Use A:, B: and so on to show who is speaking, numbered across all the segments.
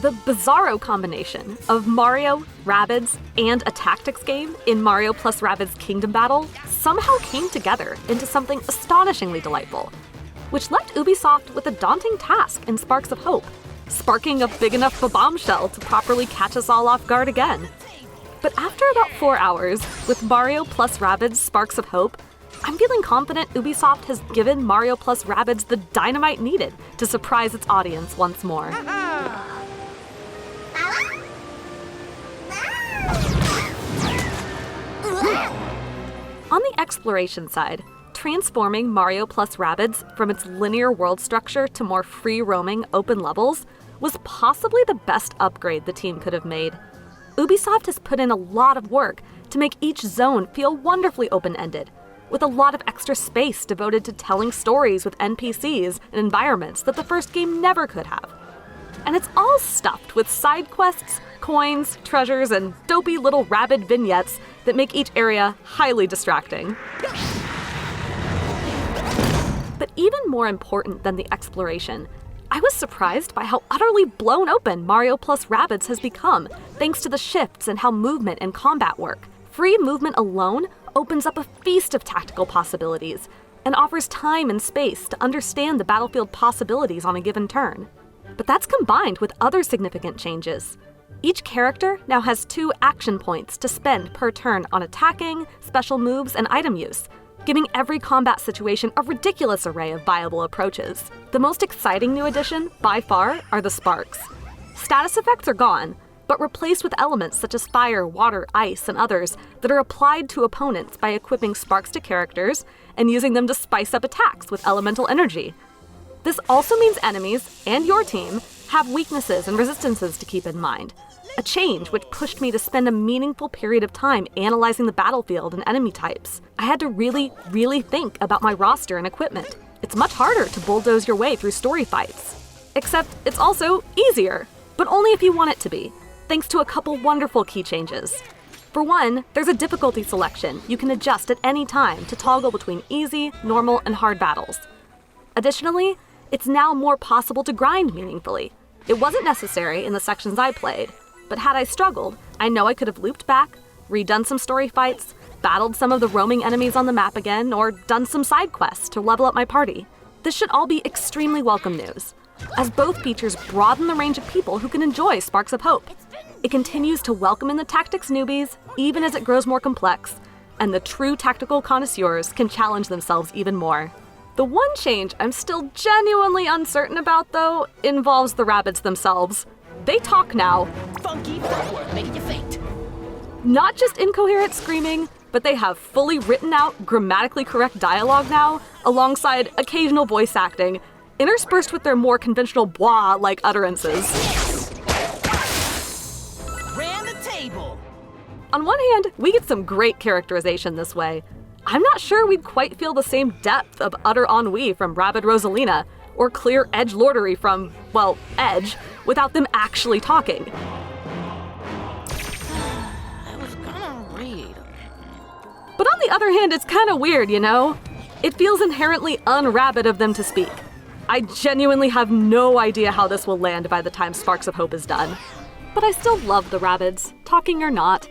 A: The bizarro combination of Mario, Rabbids, and a tactics game in Mario plus Rabbids Kingdom Battle somehow came together into something astonishingly delightful, which left Ubisoft with a daunting task in Sparks of Hope, sparking a big enough Bob-ombshell to properly catch us all off guard again. But after about 4 hours, with Mario plus Rabbids Sparks of Hope, I'm feeling confident Ubisoft has given Mario plus Rabbids the dynamite needed to surprise its audience once more. On the exploration side, transforming Mario plus Rabbids from its linear world structure to more free-roaming open levels was possibly the best upgrade the team could have made. Ubisoft has put in a lot of work to make each zone feel wonderfully open-ended, with a lot of extra space devoted to telling stories with NPCs and environments that the first game never could have. And it's all stuffed with side quests, coins, treasures, and dopey little Rabbid vignettes that make each area highly distracting. But even more important than the exploration, I was surprised by how utterly blown open Mario plus Rabbids has become, thanks to the shifts in how movement and combat work. Free movement alone opens up a feast of tactical possibilities, and offers time and space to understand the battlefield possibilities on a given turn. But that's combined with other significant changes. Each character now has 2 action points to spend per turn on attacking, special moves, and item use, giving every combat situation a ridiculous array of viable approaches. The most exciting new addition, by far, are the sparks. Status effects are gone, but replaced with elements such as fire, water, ice, and others that are applied to opponents by equipping sparks to characters and using them to spice up attacks with elemental energy. This also means enemies, and your team, have weaknesses and resistances to keep in mind, a change which pushed me to spend a meaningful period of time analyzing the battlefield and enemy types. I had to really think about my roster and equipment. It's much harder to bulldoze your way through story fights. Except it's also easier, but only if you want it to be, thanks to a couple wonderful key changes. For one, there's a difficulty selection you can adjust at any time to toggle between easy, normal, and hard battles. Additionally, it's now more possible to grind meaningfully. It wasn't necessary in the sections I played, but had I struggled, I know I could have looped back, redone some story fights, battled some of the roaming enemies on the map again, or done some side quests to level up my party. This should all be extremely welcome news, as both features broaden the range of people who can enjoy Sparks of Hope. It continues to welcome in the tactics newbies, even as it grows more complex, and the true tactical connoisseurs can challenge themselves even more. The one change I'm still genuinely uncertain about, though, involves the Rabbids themselves. They talk now.
B: Funky footwork making you faint.
A: Not just incoherent screaming, but they have fully written out, grammatically correct dialogue now, alongside occasional voice acting, interspersed with their more conventional blah-like utterances.
B: Ran the table.
A: On one hand, we get some great characterization this way. I'm not sure we'd quite feel the same depth of utter ennui from Rabbid Rosalina, or clear edgelordery from, well, Edge, without them actually talking.
B: I was gonna read.
A: But on the other hand, it's kinda weird, you know? It feels inherently un-Rabbid of them to speak. I genuinely have no idea how this will land by the time Sparks of Hope is done. But I still love the Rabbids, talking or not.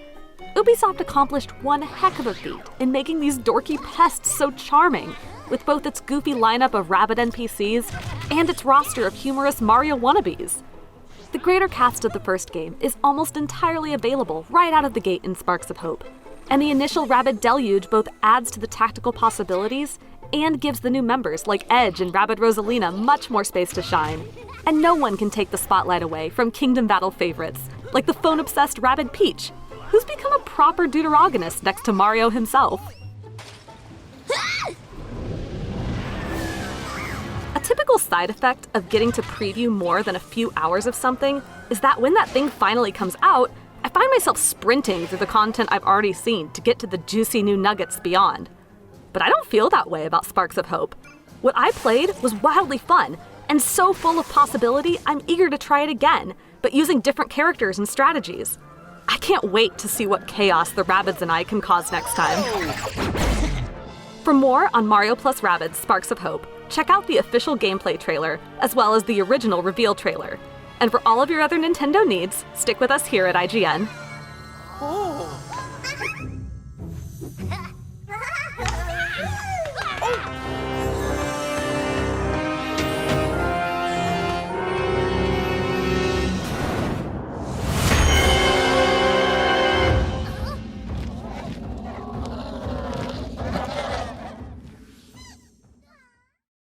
A: Ubisoft accomplished one heck of a feat in making these dorky pests so charming, with both its goofy lineup of Rabbid NPCs and its roster of humorous Mario wannabes. The greater cast of the first game is almost entirely available right out of the gate in Sparks of Hope, and the initial Rabbid deluge both adds to the tactical possibilities and gives the new members like Edge and Rabbid Rosalina much more space to shine. And no one can take the spotlight away from Kingdom Battle favorites, like the phone-obsessed Rabbid Peach, who's become a proper deuteragonist next to Mario himself. A typical side effect of getting to preview more than a few hours of something is that when that thing finally comes out, I find myself sprinting through the content I've already seen to get to the juicy new nuggets beyond. But I don't feel that way about Sparks of Hope. What I played was wildly fun, and so full of possibility I'm eager to try it again, but using different characters and strategies. I can't wait to see what chaos the Rabbids and I can cause next time. For more on Mario plus Rabbids Sparks of Hope, check out the official gameplay trailer, as well as the original reveal trailer. And for all of your other Nintendo needs, stick with us here at IGN.